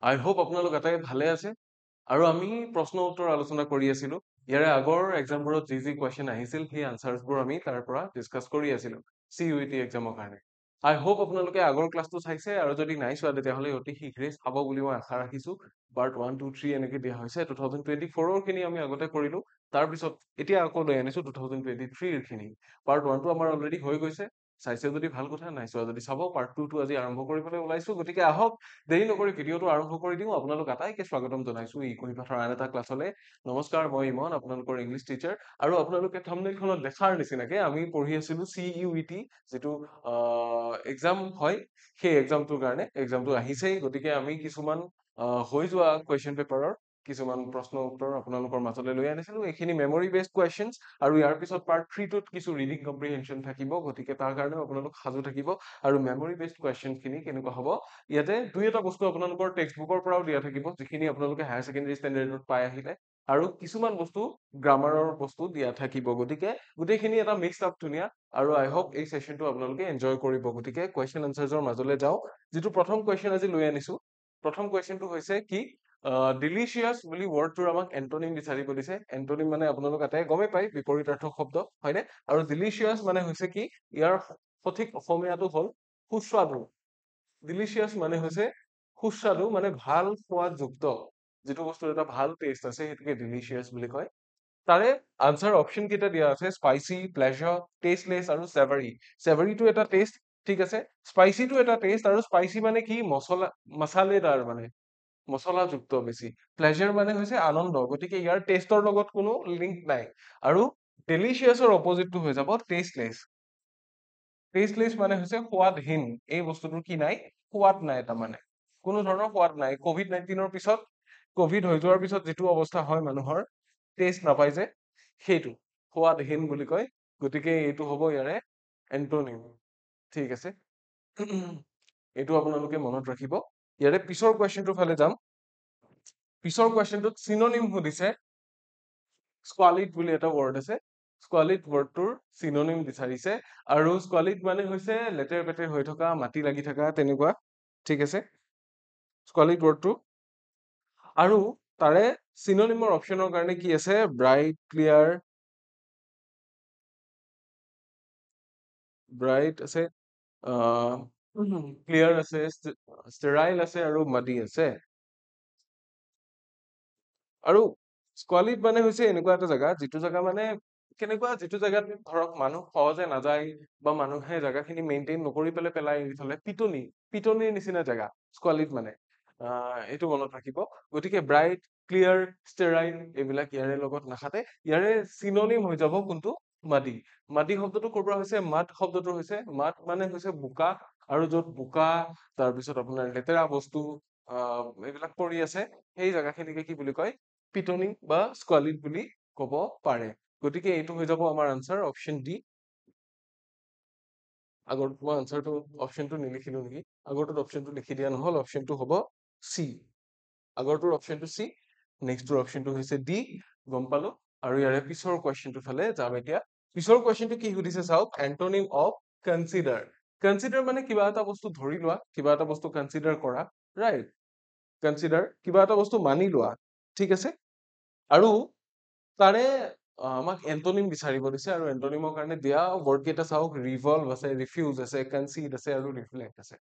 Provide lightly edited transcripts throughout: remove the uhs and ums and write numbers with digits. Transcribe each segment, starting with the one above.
আই hope আপোনালোক আটাই ভালে আছে আৰু আমি প্ৰশ্ন উত্তৰ আলোচনা কৰি আছিলো ইয়াৰে আগৰ এক্সামবোৰত যি কুৱেশ্যন আহিছিল সেই আনচাৰ্ছবোৰ আমি তাৰ পৰা ডিছকাছ কৰি আছিলো CUET এক্সামৰ কাৰণে আই হোপ আপোনালোকে আগৰ ক্লাছটো চাইছে আৰু যদি নাই চোৱা তেতিয়াহ'লে অতি শীঘ্ৰে চাব বুলি মই আশা ৰাখিছো পাৰ্ট 1 2 3 এনেকে দিয়া হৈছে 2024 খিনি আমি আগতে কৰিলো তাৰপিছত এতিয়া আকৌ লৈ আনিছো 2023 খিনি পাৰ্ট 1 টো আমাৰ অলৰেডি হৈ গৈছে চাইছে যদি ভাল কথা নাই চোৱা যদি চাব পাৰ্ট 2 টো আজি আৰম্ভ কৰিবলৈ ওলাইছো গতিকে আহক দেৰি নকৰি ভিডিঅ'টো আৰম্ভ কৰি দিওঁ আপোনালোক আটাইকে স্বাগতম জনাইছো এই কহিপাঠৰ আন এটা ক্লাছলৈ নমস্কাৰ মই ইমন আপোনালোকৰ ইংলিছ টিচাৰ আৰু আপোনালোকে থাম্বনেইলখনত দেখাৰ নিচিনাকে আমি পঢ়ি আছিলো CUET যিটো এক্সাম হয় সেই এক্সামটোৰ কাৰণে এক্সামটো আহিছেই গতিকে আমি কিছুমান হৈ যোৱা কুৱেশ্যন পেপাৰৰ কিছুমান প্ৰশ্ন উত্তৰ আপোনালোকৰ মাজলৈ লৈ আনিছিলো এইখিনি মেমৰি বেছড কুৱেশ্যনছ আৰু ইয়াৰ পিছত পাৰ্ট 3 টোত কিছু ৰিডিং কম্প্ৰিহেনশ্যন থাকিব গতিকে তাৰ কাৰণেও আপোনালোক সাজু থাকিব আৰু মেমৰি বেছড কুৱেশ্যনছ খিনি কেনেকুৱা হ'ব ইয়াতে দুই এটা বস্তু আপোনালোকৰ টেক্সট বুকৰ পৰাও দিয়া থাকিব যিখিনি আপোনালোকে হায়াৰ ছেকেণ্ডাৰী ষ্টেণ্ডাৰ্ডত পাই আহিলে আৰু কিছুমান বস্তু গ্ৰামাৰৰ বস্তু দিয়া থাকিব গতিকে গোটেইখিনি এটা মিক্স আপ ধুনীয়া আৰু আই হোপ এই সেশনটো আপোনালোকে এনজয় কৰিব গতিকে কুৱেশ্যন আনসাৰ্ছৰ মাজলৈ যাওঁ যিটো প্ৰথম কুৱেশ্যন আজি লৈ আনিছো প্ৰথম কুৱেশ্যনটো হৈছে কি ডিলিচিয়াছ বুলি ৱৰ্ডটোৰ আমাক এন্টনিম বিচাৰিব দিছে এন্টনিম মানে আপোনালোক আটাই গমেই পায় বিপৰীতাৰ্থক শব্দ হয়নে আৰু ডিলিচিয়াছ মানে হৈছে কি ইয়াৰ সঠিক অসমীয়াটো হ'ল সুস্বাদু ডিলিচিয়াছ মানে হৈছে সুস্বাদু মানে ভাল সোৱাদযুক্ত যিটো বস্তুৰ এটা ভাল টেষ্ট আছে সেইটোকে ডিলিচিয়াছ বুলি কয় তাৰে আনসাৰ অপশন কেইটা দিয়া আছে স্পাইচি প্লেজাৰ টেষ্টলেছ আৰু চেভাৰি চেভাৰিটো এটা টেষ্ট ঠিক আছে স্পাইচিটো এটা টেষ্ট আৰু স্পাইচি মানে কি মছলা মছালেদাৰ মানে মছলাযুক্ত বেছি প্লেজাৰ মানে হৈছে আনন্দ গতিকে ইয়াৰ টেষ্টৰ লগত কোনো লিংক নাই আৰু ডেলিচিয়াছৰ অপজিটটো হৈ যাব টেষ্টলেছ টেষ্টলেছ মানে হৈছে সোৱাদহীন এই বস্তুটোৰ কি নাই সোৱাদ নাই তাৰমানে কোনো ধৰণৰ সোৱাদ নাই COVID-19 পিছত কভিড হৈ যোৱাৰ পিছত যিটো অৱস্থা হয় মানুহৰ টেষ্ট নাপাই যে সেইটো সোৱাদহীন বুলি কয় গতিকে এইটো হ'ব ইয়াৰে এন্টনিম ঠিক আছে এইটো আপোনালোকে মনত ৰাখিব ইয়াৰে পিছৰ কুৱেশ্যনটোৰ ফালে যাম পিছৰ কুৱেশ্যনটোত চিনোনিম সুধিছে স্কোৱালিড বুলি এটা ৱৰ্ড আছে স্কোৱালিড ৱৰ্ডটোৰ চিনোনিম বিচাৰিছে আৰু স্কোৱালিড মানে হৈছে লেতেৰ পেতেৰ হৈ থকা মাটি লাগি থকা তেনেকুৱা ঠিক আছে স্কোৱালিড ৱৰ্ডটো আৰু তাৰে চিনোনিমৰ অপশনৰ কাৰণে কি আছে ব্ৰাইট আছে ক্লিয়াৰ আছে ষ্টেৰাইল আছে আৰু মাডি আছে আৰু স্কোৱালিড মানে হৈছে এনেকুৱা এটা জেগা যিটো জেগা মানে কেনেকুৱা যিটো জেগাত ধৰক মানুহ সহজে নাযায় বা মানুহে জেগাখিনি মেইনটেইন নকৰি পেলাই থলে পিটনিৰ নিচিনা জেগা স্কোৱালিড মানে এইটো মনত ৰাখিব গতিকে ব্ৰাইট ক্লিয়াৰ ষ্টেৰাইল এইবিলাক ইয়াৰে লগত নাখাতে ইয়াৰে চিনোনিম হৈ যাব কোনটো মাটি মাটি শব্দটো ক'ৰ পৰা হৈছে মাট শব্দটো হৈছে মাট মানে হৈছে বোকা আৰু য'ত বোকা তাৰপিছত আপোনাৰ লেতেৰা বস্তু এইবিলাক পৰি আছে সেই জেগাখিনিকে কি বুলি কয় পিটনি বা স্কোৱালিড বুলি ক'ব পাৰে গতিকে এইটো হৈ যাব আমাৰ আনসাৰ অপশন ডি আগৰটো মই আনসাৰটো অপশনটো নিলিখিলো নেকি আগৰটোত অপশনটো লিখি দিয়া নহল অপশনটো হ'ব চি আগৰটোৰ অপশনটো চি নেক্সটৰ অপশনটো হৈছে ডি গম পালো আৰু ইয়াৰে পিছৰ কুৱেশ্যনটো ফালে যাম এতিয়া পিছৰ কুৱেশ্যনটো কি সুধিছে চাওক এন্টনিম অফ কনচিডাৰ কনচিডাৰ মানে কিবা এটা বস্তু ধৰি লোৱা কিবা এটা বস্তু কনচিডাৰ কৰা ৰাইট কনচিডাৰ কিবা এটা বস্তু মানি লোৱা ঠিক আছে আৰু তাৰে আমাক এন্টনিম বিচাৰিব দিছে আৰু এন্টনিমৰ কাৰণে দিয়া ৱৰ্ড কেইটা চাওক ৰিভলভ আছে ৰিফিউজ আছে কনচিড আছে আৰু ৰিফ্লেক্ট আছে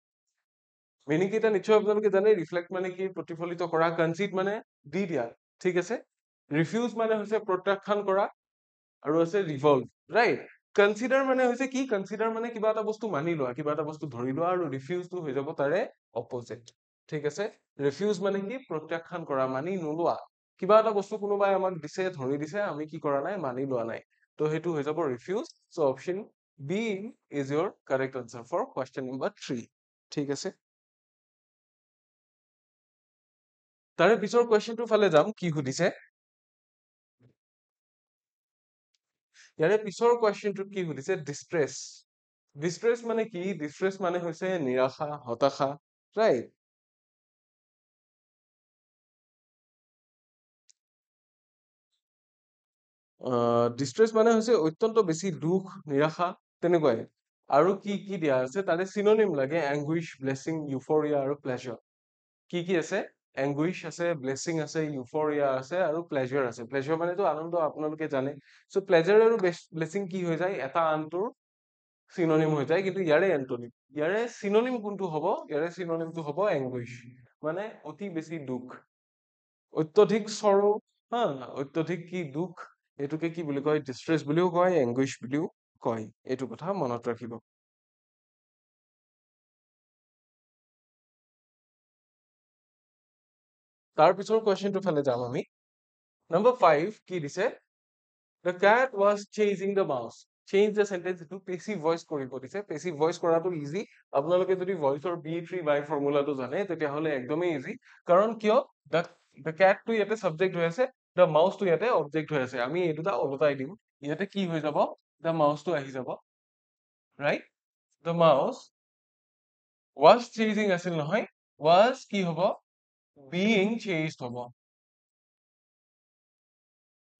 মিনিং কেইটা নিশ্চয় আপোনালোকে জানে ৰিফ্লেক্ট মানে কি প্ৰতিফলিত কৰা কনচিড মানে দি দিয়া ঠিক আছে ৰিফিউজ মানে হৈছে প্ৰত্যাখ্যান কৰা আৰু আছে ৰিভলভ ৰাইট কনচিডাৰ মানে হৈছে কি কনচিডাৰ মানে কিবা এটা বস্তু মানি লোৱা কিবা এটা বস্তু ধৰি লোৱা আৰু ৰিফিউজটো হৈ যাব তাৰে অপজিট ঠিক আছে ৰিফিউজ মানে কি প্ৰত্যাখ্যান কৰা মানি নোলোৱা কিবা এটা বস্তু কোনোবাই আমাক দিছে ধৰি দিছে আমি কি কৰা নাই মানি লোৱা নাই তো সেইটো হৈ যাব refuse so option B is your correct answer for question number 3 ঠিক আছে তাৰে পিছৰ কুৱেশ্যনটোৰ ফালে যাম কি সুধিছে ইয়াৰে পিছৰ কুৱেশ্যনটোত কি সুধিছে ডিষ্ট্ৰেছ মানে কি ডিষ্ট্ৰেছ মানে হৈছে নিৰাশা হতাশা ৰাইট ডিষ্ট্ৰেছ মানে হৈছে অত্যন্ত বেছি দুখ নিৰাশা তেনেকুৱাই আৰু কি কি দিয়া আছে তাৰে চিনোনিম লাগে এংগুইশ ব্লেছিং ইউফৰিয়া আৰু প্লেজাৰ কি আছে এংগুইশ আছে, ব্লেছিং আছে, ইউফৰিয়া আছে আৰু প্লেজাৰ আছে। প্লেজাৰ মানেতো আনন্দ, আপোনালোকে জানে। চ' প্লেজাৰ আৰু ব্লেছিং কি হৈ যায়, এটা আনটোৰ চিননিম হৈ যায়, কিন্তু ইয়াৰে এন্টনিম, ইয়াৰে চিননিম কোনটো হ'ব, ইয়াৰে চিননিমটো হ'ব এংগুইশ, মানে অতি বেছি দুখ, অত্যধিক সৰো, হা, অত্যধিক কি দুখ, এইটোকে কি বুলি কয়, ডিষ্ট্ৰেছ বুলিও কয়, এংগুইশ বুলিও কয়। এইটো কথা মনত ৰাখিব। তাৰ পিছৰ কুৱেশ্যনটো ফালে যাম আমি। নম্বৰ 5 কি দিছে, the cat was chasing the mouse. Change the sentence to passive voice কৰিব দিছে। passive voice কৰাটো ইজি। আপোনালোকে যদি ভইচৰ B3 by ফৰ্মুলাটো জানে তেতিয়াহ'লে একদমেই ইজি। কাৰণ কিয়, the the cat টো ইয়াতে সাবজেক্ট হৈ আছে, the mouse টো ইয়াতে অবজেক্ট হৈ আছে। আমি এই দুটা ওলটাই দিম, ইয়াতে কি হৈ যাব, the mouse টো আহি যাব, right? The mouse was chasing আছিল নহয়, was কি হ'ব, being chased হ'ব,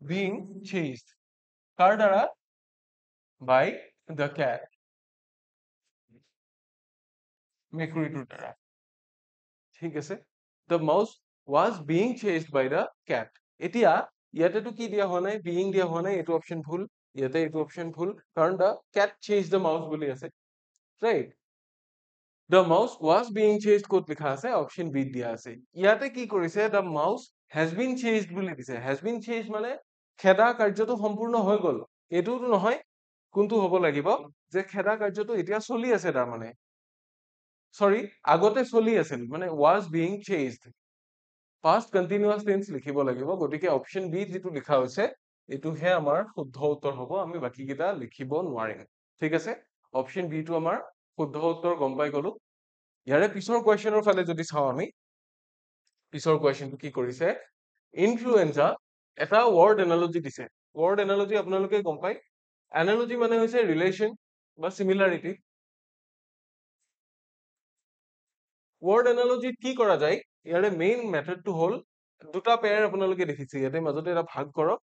being chased কাৰ দ্বাৰা, by the cat, মেকুৰীটোৰ দ্বাৰা, ঠিক আছে। the mouse was being chased by the cat. এতিয়া ইয়াতেতো কি দিয়া হোৱা নাই, being দিয়া হোৱা নাই, এইটো অপশ্যন ভুল, ইয়াতে এইটো অপশ্যন ভুল, কাৰণ the cat chased the mouse বুলি আছে, right? the mouse was being chased ক'ত লিখা আছে, অপশ্যন বি দিয়া আছে। ইয়াতে কি কৰিছে, the mouse has been chased বুলি দিছে। has been chased মানে খেদা কাৰ্যটো সম্পূৰ্ণ হৈ গ'ল, এইটোতো নহয়। কোনটো হ'ব লাগিব, যে খেদা কাৰ্যটো এতিয়া চলি আছে, তাৰমানে চৰি, আগতে চলি আছিল, মানে was being chased, past continuous tense লিখিব লাগিব। গতিকে অপশ্যন বি যিটো লিখা হৈছে এইটোহে আমাৰ শুদ্ধ উত্তৰ হ'ব, আমি বাকী কেইটা লিখিব নোৱাৰিম, ঠিক আছে। অপশ্যন বি টো আমাৰ শুদ্ধ উত্তৰ, গম পাই গলো। ইয়াৰে পিছৰ কুৱেশ্যনৰ ফালে যদি চাওঁ আমি, পিছৰ কুৱেশ্যনটো কি কৰিছে, ইনফ্লুৱেঞ্জা এটা ৱৰ্ড এনালজি দিছে। ৱৰ্ড এনালজি আপোনালোকে গম পায়, এনালজি মানে হৈছে ৰিলেশ্যন বা চিমিলাৰিটি। ৱৰ্ড এনালজিত কি কৰা যায়, ইয়াৰে মেইন মেথডটো হ'ল, দুটা পেয়াৰ আপোনালোকে দেখিছে, ইয়াতে মাজতে এটা ভাগ কৰক,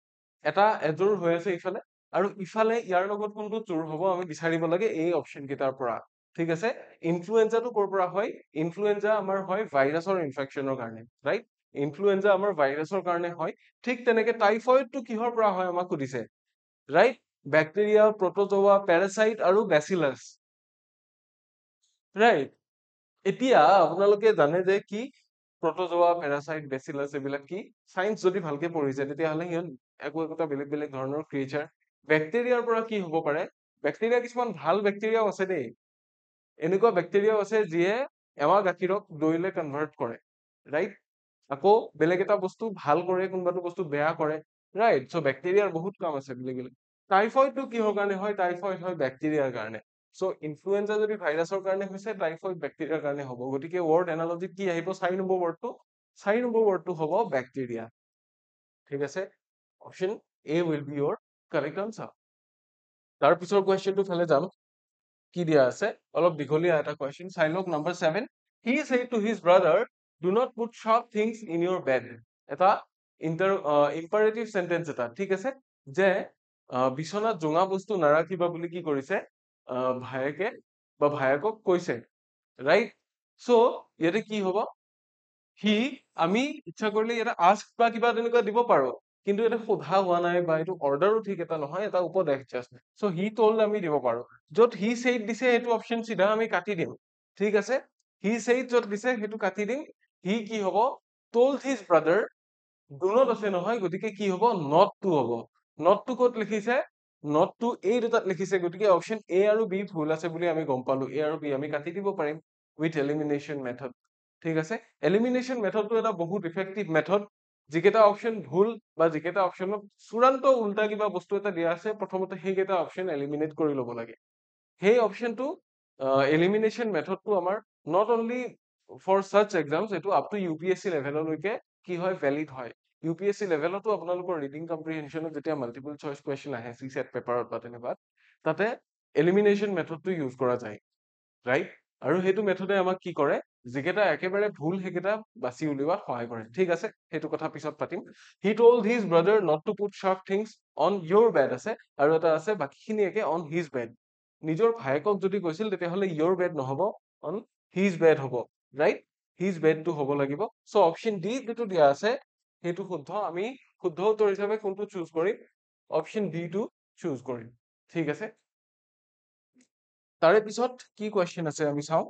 এটা এযোৰ হৈ আছে ইফালে, আৰু ইফালে ইয়াৰ লগত কোনটো যোৰ হ'ব আমি বিচাৰিব লাগে এই অপশ্যন কেইটাৰ পৰা, ঠিক আছে। ইনফ্লুৱেঞ্জাটো ক'ৰ পৰা হয়, ইনফ্লুৱেঞ্জা আমাৰ হয় ভাইৰাছৰ ইনফেকশ্যনৰ কাৰণে, ৰাইট? ইনফ্লুৱেঞ্জা আমাৰ ভাইৰাছৰ কাৰণে হয়। ঠিক তেনেকে টাইফয়েডটো কিহৰ পৰা হয় আমাক সুধিছে, ৰাইট? বেক্টেৰিয়া, প্ৰটোজোৱা, পেৰাচাইট আৰু বেচিলাছ, ৰাইট? এতিয়া আপোনালোকে জানে যে কি, প্ৰটোজোৱা, পেৰাচাইট, বেচিলাছ এইবিলাক কি, চাইন্স যদি ভালকে পঢ়িছে তেতিয়াহ'লে সিহঁত একোটা বেলেগ বেলেগ ধৰণৰ ক্ৰিয়েচাৰ। বেক্টেৰিয়াৰ পৰা কি হ'ব পাৰে, বেক্টেৰিয়া কিছুমান ভাল বেক্টেৰিয়াও আছে দেই, এনেকুৱা বেক্টেৰিয়াও আছে যিয়ে এৱা গাখীৰক দৈলে কনভাৰ্ট কৰে, ৰাইট? আকৌ বেলেগ এটা বস্তু ভাল কৰে, কোনোবাটো বস্তু বেয়া কৰে, ৰাইট? চ' বেক্টেৰিয়াৰ বহুত কাম আছে বেলেগ বেলেগ। টাইফয়েডটো কিহৰ কাৰণে হয়, টাইফয়েড হয় বেক্টেৰিয়াৰ কাৰণে। চ' ইনফ্লুৱেঞ্জা যদি ভাইৰাছৰ কাৰণে হৈছে, টাইফয়েড বেক্টেৰিয়াৰ কাৰণে হ'ব। গতিকে ৱৰ্ড এনালজিত কি আহিব, 4 নম্বৰ ৱৰ্ডটো, 4 নম্বৰ ৱৰ্ডটো হ'ব বেক্টেৰিয়া, ঠিক আছে। Option A will be your correct answer. তাৰ পিছৰ কুৱেশ্যনটো ফালে যাম, কি দিয়া আছে, অলপ দীঘলীয়া এটা কুৱেশ্যন, চাই লওক। Number 7, he said to his brother, do not put sharp things in your bed. এটা ইম্পাৰেটিভ সেন্টেন্স এটা, ঠিক আছে, যে বিছনাত জোঙা বস্তু নাৰাখিবা বুলি কি কৰিছে, ভায়েকে বা ভায়েকক কৈছে, ৰাইট? চ' ইয়াতে কি হ'ব, সি, আমি ইচ্ছা কৰিলে ইয়াতে আস্ক বা কিবা তেনেকুৱা দিব পাৰো, কিন্তু এটা সোধা হোৱা নাই বা এইটো অৰ্ডাৰো ঠিক এটা নহয়, এটা উপদেশ জাষ্ট। চ' হি টল্ড আমি দিব পাৰো। য'ত হি ছেইড দিছে সেইটো অপশ্যন চিধা আমি কাটি দিম, ঠিক আছে। হি ছেইড য'ত দিছে সেইটো কাটি দিম। হি কি হ'ব, টল্ড হিজ ব্ৰাদাৰ, ডুনত আছে নহয়, গতিকে কি হ'ব, নট টু হ'ব। নট টু ক'ত লিখিছে, নট টু এই দুটাত লিখিছে, গতিকে অপশ্যন এ আৰু বি ভুল আছে বুলি আমি গম পালো। এ আৰু বি আমি কাটি দিব পাৰিম উইথ এলিমিনেশ্যন মেথড, ঠিক আছে। এলিমিনেশ্যন মেথডটো এটা বহুত ইফেক্টিভ মেথড। যিকেইটা অপশ্যন ভুল বা যিকেইটা অপশ্যনত চূড়ান্ত উল্টা কিবা বস্তু এটা দিয়া আছে, প্ৰথমতে সেইকেইটা অপশ্যন এলিমিনেট কৰি ল'ব লাগে। সেই অপশ্যনটো, এলিমিনেশ্যন মেথডটো আমাৰ not only for Shah exams, এইটো আপ টু UPSC লেভেললৈকে কি হয়, ভেলিড হয়। UPSC লেভেলতো আপোনালোকৰ ৰিডিং কম্প্ৰিহেনশ্যনত যেতিয়া মাল্টিপল চইচ কুৱেশ্যন আহে CSAT পেপাৰত বা তেনেকুৱা, তাতে এলিমিনেশ্যন মেথডটো ইউজ কৰা যায়, ৰাইট? আৰু সেইটো মেথডে আমাক কি কৰে, যিকেইটা একেবাৰে ভুল সেইকেইটা বাছি উলিওৱাত সহায় কৰে, ঠিক আছে। সেইটো কথা পিছত পাতিম। He told his brother not to put sharp things on her bed আছে, আৰু এটা আছে বাকীখিনি একে, অন হিজ বেড। নিজৰ ভায়েকক যদি কৈছিল তেতিয়াহ'লে ইয়ৰ বেড নহ'ব, অন হিজ বেড হ'ব, ৰাইট? হিজ বেডটো হ'ব লাগিব। চ' অপশ্যন ডি যিটো দিয়া আছে সেইটো শুদ্ধ। আমি শুদ্ধ উত্তৰ হিচাপে কোনটো চুজ কৰিম? অপশ্যন ডি টো চুজ কৰিম। ঠিক আছে, তাৰে পিছত কি কুৱেশ্যন আছে আমি চাওঁ।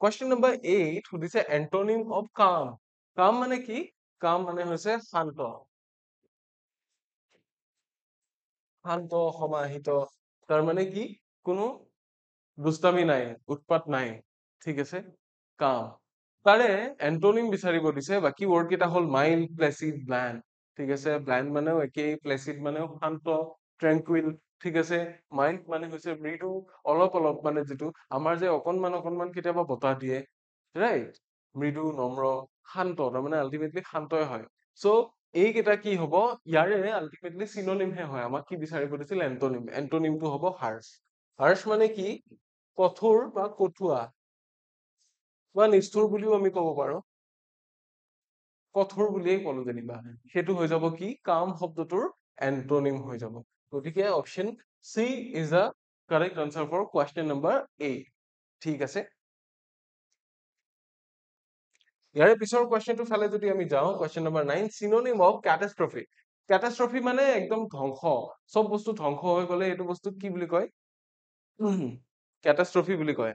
কুৱেশ্যন নম্বৰ 8 সুধিছে এন্টনিম অফ কাম। কাম মানে কি? কাম মানে হৈছে শান্ত, শান্ত সমাহিত। তাৰ মানে কি? কোনো দুষ্টামি নাই, উৎপাত নাই। ঠিক আছে, কাম। তাৰে এন্টনিম বিচাৰিব দিছে। বাকী ৱৰ্ড কেইটা হ'ল মাইল্ড, প্লেচিড, ব্ল্যান্ড। ঠিক আছে, ব্ল্যান্ড মানেও একেই, প্লেচিড মানেও শান্ত, ট্ৰেংকুইল। ঠিক আছে, মাইল্ড মানে হৈছে মৃদু, অলপ অলপ, মানে যিটো আমাৰ যে অকনমান অকনমান কেতিয়াবা বতাহ দিয়ে, ৰাইট? মৃদু, নম্ৰ, শান্ত, তাৰমানে আল্টিমেটলি শান্তই হয়। চ' এইকেইটা কি হ'ব? ইয়াৰে আল্টিমেটলি চিনোনিমহে হয়। আমাক কি বিচাৰিব দিছিল? এন্টনিম। এন্টনিমটো হ'ব হাৰ্শ। হাৰ্শ মানে কি? কঠোৰ বা কঠুৱা বা নিষ্ঠুৰ বুলিও আমি ক'ব পাৰো। কঠোৰ বুলিয়ে ক'লো যেনিবা, সেইটো হৈ যাব কি? কাম শব্দটোৰ এন্টনিম হৈ যাব। গতিকে option C is the correct answer for question number 8। ঠিক আছে, ইয়াৰে পিছৰ কুৱেশ্যনটো ফালে যদি আমি যাওঁ, কুৱেশ্যন নম্বৰ 9, চিনোনিম অফ কেটাষ্ট্ৰফি। কেটাষ্ট্ৰফি মানে একদম ধ্বংস। চব বস্তু ধ্বংস হৈ গ'লে এইটো বস্তুক কি বুলি কয়? কেটাষ্ট্ৰফি বুলি কয়।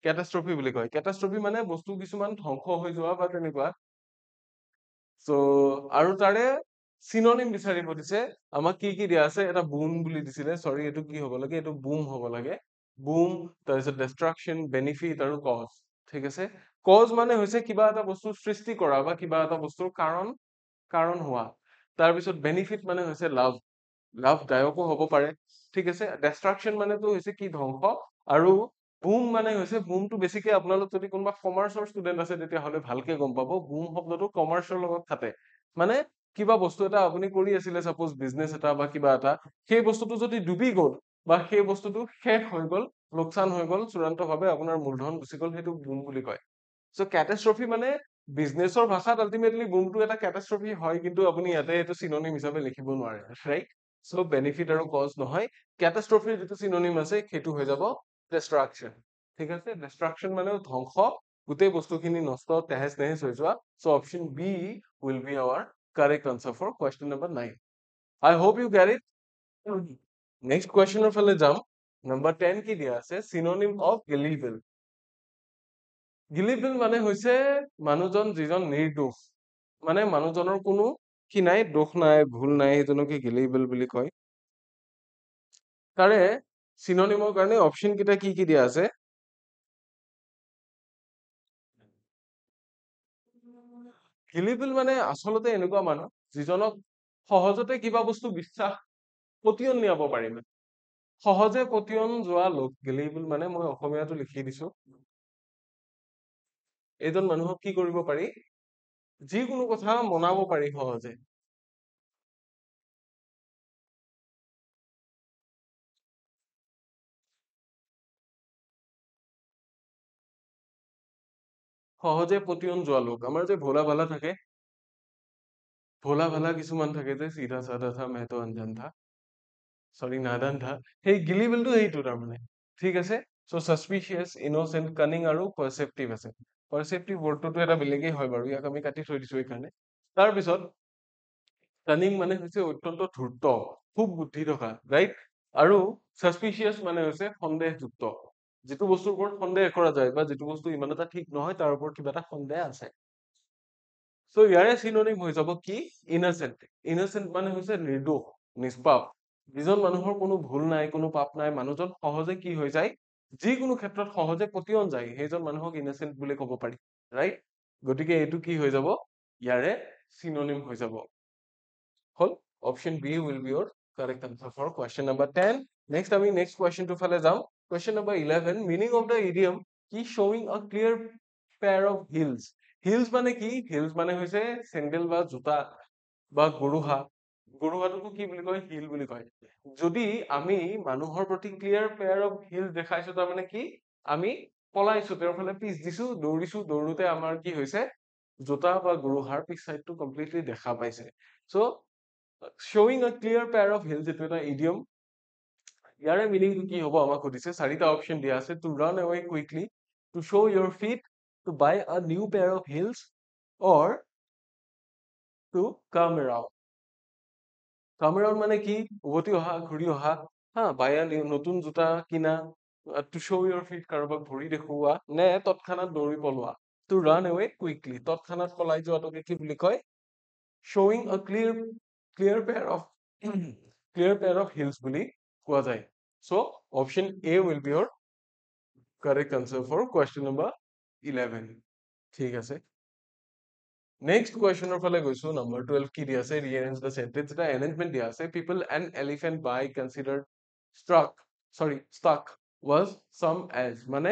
কেটাষ্ট্ৰফি বুলি কয়। কেটাষ্ট্ৰফি মানে বস্তু কিছুমান ধ্বংস হৈ যোৱা বা তেনেকুৱা। চ' আৰু তাৰে চিনোনিম বিচাৰিব দিছে। আমাক কি কি দিয়া আছে? এটা বুম বুলি দিছিলে, চৰি এইটো কি হ'ব লাগে? এইটো বুম হ'ব লাগে। বুম, তাৰপিছত ডিষ্ট্ৰাকশ্যন, বেনিফিট আৰু কজ। ঠিক আছে, কজ মানে হৈছে কিবা এটা বস্তুৰ সৃষ্টি কৰা বা কিবা এটা বস্তুৰ কাৰণ হোৱা। তাৰপিছত বেনিফিট মানে হৈছে লাভ, লাভদায়কো হ'ব পাৰে। ঠিক আছে, ডিষ্ট্ৰাকশ্যন মানেতো হৈছে কি? ধ্বংস। আৰু বুম মানে হৈছে, বুমটো বেছিকে আপোনালোক যদি কোনোবা কমাৰ্চৰ ষ্টুডেন্ট আছে তেতিয়াহ'লে ভালকে গম পাব। বুম শব্দটো কমাৰ্চৰ লগত খাটে। মানে কিবা বস্তু এটা আপুনি কৰি আছিলে, চাপোজ বিজনেছ এটা বা কিবা এটা, সেই বস্তুটো যদি ডুবি গ'ল বা সেই বস্তুটো শেষ হৈ গ'ল, লোকচান হৈ গ'ল, চূড়ান্তভাৱে আপোনাৰ মূলধন গুচি গ'ল, সেইটো বুম বুলি কয়। চ' কেটাষ্ট্ৰফি মানে বিজনেছৰ ভাষাত আল্টিমেটলি বুমটো এটা কেটাষ্ট্ৰফি হয়, কিন্তু আপুনি ইয়াতে এইটো চিনোনিম হিচাপে লিখিব নোৱাৰে, ৰাইট? চ' বেনিফিট আৰু কজ নহয়। কেটাষ্ট্ৰফিৰ যিটো চিনোনিম আছে সেইটো হৈ যাব ডিষ্ট্ৰাকশ্যন। ঠিক আছে, ডিষ্ট্ৰাকশ্যন মানে ধ্বংস, গোটেই বস্তুখিনি নষ্ট, তেহেজ নেহেজ হৈ যোৱা। So' option B will be our correct answer for question number 9। I hope you get it. Next কুৱেশ্যনৰ ফালে যাম। নম্বৰ 10 কি দিয়া আছে? চিনোনিম অফ গিলিবল। গিলিবল মানে হৈছে মানুহজন যিজন নিৰ্দোষ, মানে মানুহজনৰ কোনো কি নাই, দোষ নাই, ভুল নাই, সেইজনকে গিলিবল বুলি কয়। তাৰে চিনোনিমৰ কাৰণে অপশ্যন কেইটা কি কি দিয়া আছে? গিলিবল মানে আচলতে এনেকুৱা মানুহ যিজনক সহজতে কিবা বস্তু বিশ্বাস পতিয়ন নিয়াব পাৰিম, সহজে পতিয়ন যোৱা লোক গিলিবল মানে। মই অসমীয়াটো লিখি দিছো। এইজন মানুহক কি কৰিব পাৰি? যিকোনো কথা মনাব পাৰি সহজে। সহজে পতিয়ন যোৱা লোক। আমাৰ যে ভোলা ভালা থাকে, ভোলা ভালা কিছুমান থাকে যে, চিধা চাধা থা মেহ তো অনজান থা, চৰি নাদান থা, সেই গিলিবলটো সেইটো তাৰমানে। ঠিক আছে, চ' ছাছপিচিয়াছ, ইন'চেণ্ট, কানিং আৰু পাৰচেপ্টিভ আছে। পাৰচেপ্টিভ ৱৰ্ডটোতো এটা বেলেগেই হয় বাৰু, ইয়াক আমি কাটি থৈ দিছো এইকাৰণে। তাৰপিছত কানিং মানে হৈছে অত্যন্ত ধূৰ্ত, খুব বুদ্ধি থকা, ৰাইট? আৰু ছাছপিচিয়াছ মানে হৈছে সন্দেহযুক্ত, যিটো বস্তুৰ ওপৰত সন্দেহ কৰা যায় বা যিটো বস্তু ইমান এটা ঠিক নহয়, তাৰ ওপৰত কিবা এটা সন্দেহ আছে। চ' ইয়াৰে চিনোনিম হৈ যাব কি? ইন'চেণ্ট। ইন'চেণ্ট মানে হৈছে নিৰ্দোষ, নিষ্পাপ, যিজন মানুহৰ কোনো ভুল নাই, কোনো পাপ নাই, মানুহজন সহজে কি হৈ যায়, যিকোনো ক্ষেত্ৰত সহজে পতিয়ন যায়, সেইজন মানুহক ইন'চেণ্ট বুলি ক'ব পাৰি, ৰাইট? গতিকে এইটো কি হৈ যাব? ইয়াৰে চিনোনিম হৈ যাব। হল, option B will be your correct answer for question number 10। Next আমি নেক্সট কুৱেশ্যনটো ফালে যাওঁ। Question number 11, meaning of the idiom কি? শ্বয়িং a clear pair of heels. Heels মানে কি? হিলছ মানে হৈছে চেণ্ডেল বা জোতা বা গৰুহা। গৰুহাটোকো কি বুলি কয়? হিল বুলি কয়। যদি আমি মানুহৰ প্ৰতি ক্লিয়াৰ পেয়াৰ অফ হিলছ দেখাইছো, তাৰমানে কি? আমি পলাইছো, তেওঁৰ ফালে পিছ দিছো, দৌৰিছো, দৌৰোতে আমাৰ কি হৈছে? জোতা বা গৰুহাৰ পিছ চাইডটো কমপ্লিটলি দেখা পাইছে। চ' showing a clear pair of heels, এইটো এটা ইডিয়ম। ইয়াৰে মিনিংটো কি হ'ব আমাক সুধিছে, চাৰিটা অপশ্যন দিয়া আছে। To run away quickly, to show' your feet, to buy a new pair of heels, or to come around. Come around মানে কি? উভতি অহা, ঘূৰি অহা, হা, বাই আ নতুন জোতা কিনা, টু শ্ব' ইয়ৰ ফিট কাৰোবাক ভৰি দেখুওৱা, নে তৎক্ষণাত দৌৰি পলোৱা। টু ৰান এৱে কুইকলি, তৎক্ষণাত পলাই যোৱাটোকে কি বুলি কয়? showing a clear pair of clear pair of heels বুলি কোৱা যায়। So option A will be your correct answer for question number 11. ঠিক আছে, নেক্সট কুৱেশ্যনৰ ফালে গৈছো। নম্বৰ 12 কি দিয়া আছে? rearrange the sentence। এটা arrangement দিয়া আছে, people and elephant by considered stuck was some as, মানে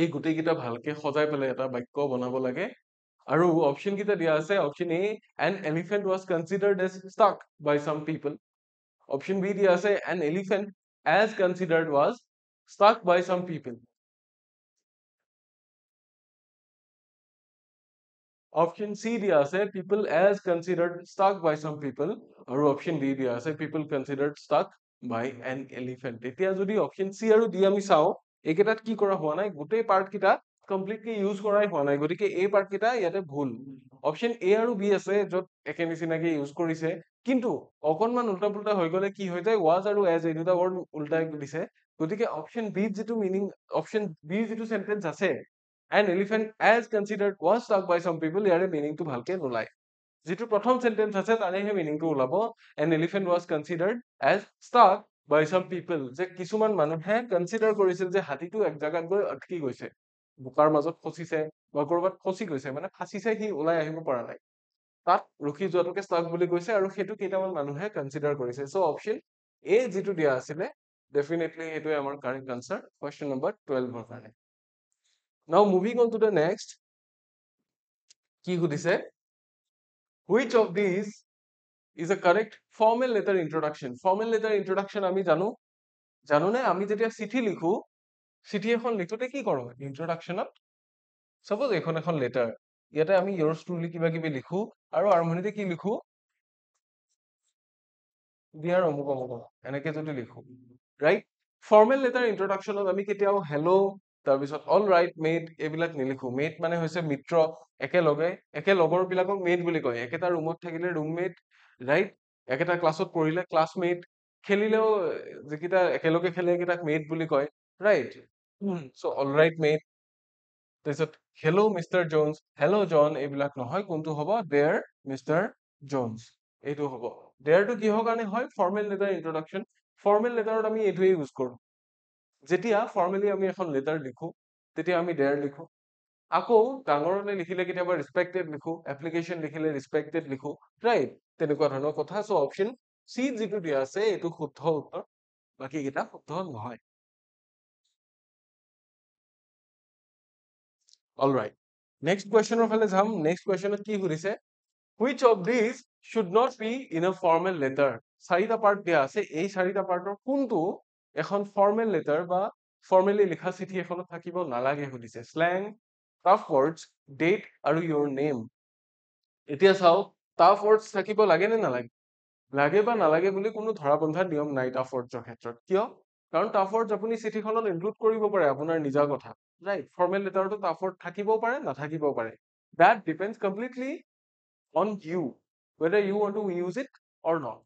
এই গোটেইকেইটা ভালকে সজাই পেলাই এটা বাক্য বনাব লাগে। আৰু অপশ্যন কেইটা দিয়া আছে, option A, an elephant was considered as stuck by some people। Option B দিয়া আছে, an elephant as considered was stuck by some people। Option C দিয়া আছে, people as considered stuck by some people। আৰু option D দিয়া আছে, people considered stuck by an elephant। এতিয়া যদি option C আৰু ডি আমি চাওঁ, এইকেইটাত কি কৰা হোৱা নাই, গোটেই পাৰ্ট কেইটা কমপ্লিটলি ইউজ কৰাই হোৱা নাই, গতিকে এই পাৰ্ট কেইটা ইয়াতে ভুল। অপশ্যন এ আৰু বি আছে য'ত একে নিচিনাকে ইউজ কৰিছে, কিন্তু অকনমান উল্টা পুল্টা হৈ গলে কি হৈ যায়, ৱাজ আৰু এজ এই দুটা ৱৰ্ড উল্টাই দিছে। গতিকে অপশ্যন বিত যিটো মিনিং, অপশ্যন বিৰ যিটো চেন্টেন্স আছে, an elephant as considered was stuck by some people, ইয়াৰে মিনিংটো ভালকে নোলায়। যিটো প্ৰথম চেন্টেন্স আছে তাৰেহে মিনিংটো ওলাব, an elephant was considered as stuck by some people, যে কিছুমান মানুহে কনচিডাৰ কৰিছিল যে হাতীটো এক জাগাত গৈ অটকি গৈছে, বোকাৰ মাজত ফচিছে বা কৰবাত ফচি গৈছে, মানে ফাঁচিছে, সি ওলাই আহিব পৰা নাই, তাত ৰখি যোৱাটোকে ষ্টাক বুলি কৈছে, আৰু সেইটো কেইটামান মানুহে কনচিডাৰ কৰিছে। চ' অপশ্যন এ যিটো দিয়া আছিলে, ডেফিনেটলি সেইটোৱে আমাৰ কাৰেক্ট আনচাৰ কুৱেশ্যন নম্বৰ 12ৰ কাৰণে। নাও moving on to the next, কি সুধিছে, which of these is a correct formal letter introduction? Formal letter introduction আমি জানোনে? আমি যেতিয়া চিঠি লিখো, চিঠি এখন লিখোতে কি কৰো? ইন্ট্ৰডাকশ্যনত সাপোজ এখন এখন লেটাৰ, ইয়াতে আমি yours truly কিবা কিবি লিখো, আৰু আৰম্ভণিতে কি লিখো? ডিয়াৰ অমুক অমুক এনেকে যদি লিখো, ৰাইট? ফৰ্মেল লেটাৰ ইন্ট্ৰডাকশ্যনত আমি কেতিয়াও হেল্ল', তাৰপিছত অল ৰাইট, মেট এইবিলাক নিলিখো। মেট মানে হৈছে মিত্ৰ, একে লগৰ বিলাকক মেট বুলি কয়। একেটা ৰুমত থাকিলে ৰুমমেট, ৰাইট? একেটা ক্লাছত পঢ়িলে ক্লাছমেট, খেলিলেও যিকেইটা একেলগে খেলে সেইকেইটাক মেট বুলি কয়, ৰাইট? চ' অল ৰাইট মেট, তাৰপিছত হেল্ল' মিষ্টাৰ জোনছ, হেল্ল' জন, এইবিলাক নহয়। কোনটো হ'ব? দেয়াৰ মিষ্টাৰ জোনছ, এইটো হ'ব। দেয়াৰটো কিহৰ কাৰণে হয়? Formal letter introduction. ফৰ্মেল লেটাৰত আমি এইটোৱে ইউজ কৰো। যেতিয়া ফৰ্মেলি আমি এখন লেটাৰ লিখো, তেতিয়া আমি দেয়াৰ লিখো। আকৌ ডাঙৰলে লিখিলে কেতিয়াবা ৰেচপেক্টেড লিখো, এপ্লিকেশ্যন লিখিলে ৰেচপেক্টেড লিখো, ৰাইট? তেনেকুৱা ধৰণৰ কথা। চ' অপশ্যন চি যিটো দিয়া আছে এইটো শুদ্ধ উত্তৰ, বাকী কেইটা শুদ্ধ নহয়। অলৰাইট, নেক্সট কুৱেশ্যনৰ ফালে যাম। নেক্সট কুৱেশ্যনত কি সুধিছে, which of these should not be in a formal letter? চাৰিটা পাৰ্ট দিয়া আছে, এই চাৰিটা পাৰ্টৰ কোনটো এখন ফৰ্মেল লেটাৰ বা ফৰ্মেলি লিখা চিঠি এখনত থাকিব নালাগে সুধিছে। স্লেং, টাফ ৱৰ্ডছ, ডেট আৰু your name। এতিয়া চাও, টাফ ৱৰ্ডছ থাকিব লাগে নে নালাগে? লাগে বা নালাগে বুলি কোনো ধৰা বন্ধা নিয়ম নাই টাফ ৱৰ্ডছৰ ক্ষেত্ৰত। কিয়? কাৰণ টাফ ৱৰ্ডছ আপুনি চিঠিখনত ইনক্লুড কৰিব পাৰে, আপোনাৰ নিজা কথা, ৰাইট? ফৰ্মেল লেটাৰটো টাফ ৱৰ্ড থাকিবও পাৰে, নাথাকিবও পাৰে। that depends completely on you whether you want to use it or not।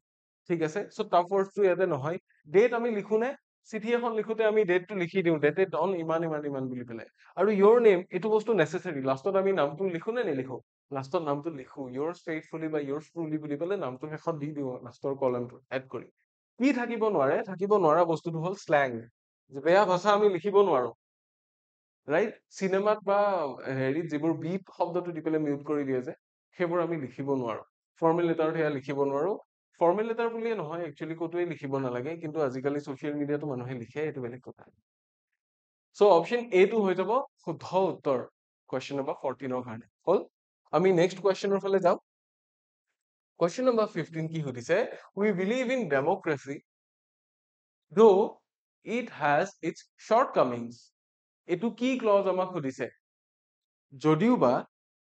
ঠিক আছে, চ' টাফ ৱৰ্ডছটো ইয়াতে নহয়। ডেট আমি লিখো নে? চিঠি এখন লিখোতে আমি ডেটটো লিখি দিওঁ, ডেটেড অন ইমান ইমান ইমান বুলি পেলাই। আৰু your name এইটো বস্তু নেচেচাৰী, লাষ্টত আমি নামটো লিখো নে নিলিখো? লাষ্টত নামটো লিখো, yours faithfully বা yours truly বুলি পেলাই নামটো শেষত দি দিওঁ লাষ্টৰ কলমটো এড কৰি। কি থাকিব নোৱাৰে? থাকিব নোৱাৰা বস্তুটো হ'ল স্লেং, বেয়া ভাষা আমি লিখিব নোৱাৰো, ৰাইট? চিনেমাত বা হেৰিত যিবোৰ বিপ শব্দটো দি পেলাই মিউট কৰি দিয়ে যে, সেইবোৰ আমি লিখিব নোৱাৰো। ফৰ্মেল লেটাৰত সেয়া লিখিব নোৱাৰো। ফৰ্মেল লেটাৰ বুলিয়ে নহয়, একচুৱেলি ক'তোৱে লিখিব নালাগে, কিন্তু আজিকালি ছচিয়েল মিডিয়াতো মানুহে লিখে, এইটো বেলেগ কথা। চ' অপশ্যন এ টো হৈ যাব শুদ্ধ উত্তৰ কুৱেশ্যন নম্বৰ 14ৰ কাৰণে। হ'ল, আমি নেক্সট কুৱেশ্যনৰ ফালে যাওঁ। কুৱেশ্যন নম্বৰ 15 কি সুধিছে, we believe in democracy though it has its shortcomings। এইটো কি ক্লজ আমাক সুধিছে? যদিও বা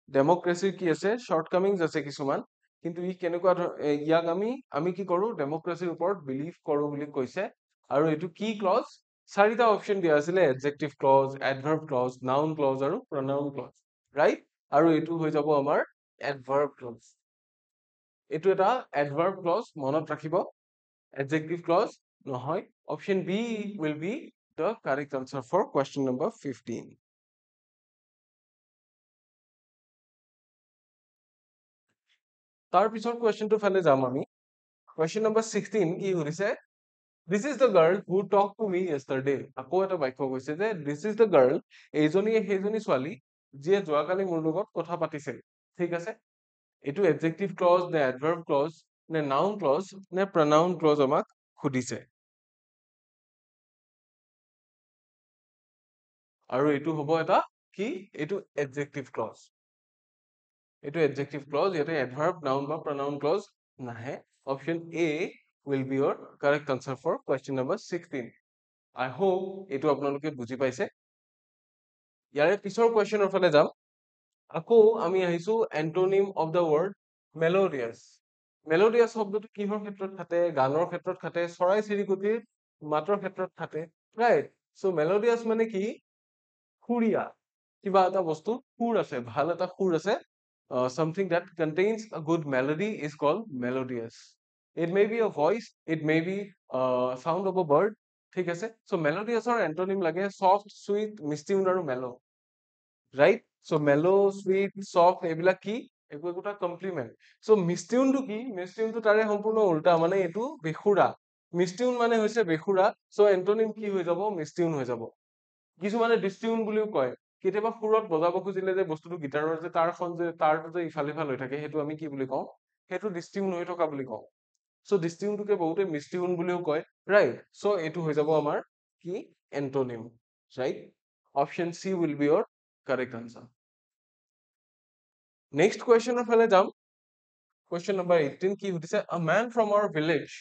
ডেমক্ৰেচিৰ কি আছে? শ্বৰ্টকামিংছ আছে কিছুমান, কিন্তু ই কেনেকুৱা ইয়াক আমি কি কৰো? ডেমক্ৰেচিৰ ওপৰত বিলিভ কৰো বুলি কৈছে। আৰু এইটো কি ক্লজ? চাৰিটা অপচন দিয়া আছিলে, adjective clause, adverb clause, noun clause আৰু প্ৰনাউন ক্লজ, ৰাইট? আৰু এইটো হৈ যাব আমাৰ এডভাৰ্ব ক্লজ। এইটো এটা এডভাৰ্ব ক্লজ, মনত ৰাখিব। এডজেক্টিভ ক্লজ নহয়। Option B will be the correct answer for question number 15. তাৰ পিছৰ কুৱেশ্যনটো ফালে যাম আমি। কুৱেশ্যন নম্বৰ 16 কি সুধিছে? This is the girl who talk to me yesterday. আকৌ এটা বাক্য কৈছে যে দিছ ইজ দ্য গাৰ্ল, এইজনীয়ে সেইজনী ছোৱালী যিয়ে যোৱাকালি মোৰ লগত কথা পাতিছিল। ঠিক আছে, এইটো এডজেক্টিভ ক্লজ নে এডভাৰ্ব ক্লজ নে নাউন ক্লজ নে প্ৰনাউন ক্লজ আমাক সুধিছে। আৰু এইটো হ'ব এটা কি? এইটো এডজেক্টিভ ক্লজ। এইটো এডজেক্টিভ ক্লজ, ইয়াতে এডভাৰ্ব, নাউন বা প্ৰনাউন ক্লজ নাহে। Option A will be your correct answer for question number 16. I hope এইটো আপোনালোকে বুজি পাইছে। ইয়াৰে পিছৰ কুৱেশ্যনৰ ফালে যাম। আকৌ আমি আহিছো এন্টোনিম অফ দ্য ৱৰ্ড মেলোডিয়াছ। মেলোডিয়াছ শব্দটো কিহৰ ক্ষেত্ৰত খাটে? গানৰ ক্ষেত্ৰত খাটে, চৰাই চিৰিকটিৰ মাতৰ ক্ষেত্ৰত খাটে, ৰাইট? চ' মেলোডিয়াছ মানে কি? সুৰীয়া। কিবা এটা বস্তু সুৰ আছে, ভাল এটা সুৰ আছে, something that contains a good melody is called melodious. It may be a voice, it may be a sound of a bird. ঠিক আছে, so melodious or antonym লাগে soft, sweet, mistuned আৰু mellow, right? So mellow, sweet, soft এইবিলাক কি? একো একোটা complement. so mistuned টো কি? mistuned টো তাৰে সম্পূৰ্ণ উল্টা, মানে এইটো বেসুৰা। mistuned মানে হৈছে বেসুৰা, so antonym কি হৈ যাব? mistuned হৈ যাব। কিছুমানে ডিষ্টিউন বুলিও কয়। কেতিয়াবা সুৰত বজাব খুজিলে যে বস্তুটো গিটাৰৰ যে তাৰখন যে তাৰটো যে ইফাল সিফাল হৈ থাকে, সেইটো আমি কি বুলি কওঁ? সেইটো ডিষ্টিউন হৈ থকা বুলি কওঁ। চ' ডিষ্টিউনটোকে বহুতে মিষ্টিউন বুলিও কয়, ৰাইট? চ' এইটো হৈ যাব আমাৰ কি? Antonym, right? Option C will be your correct answer. Next কুৱেশ্যনৰ ফালে যাম। কুৱেশ্যন নম্বৰ 18 কি সুধিছে? A man from our village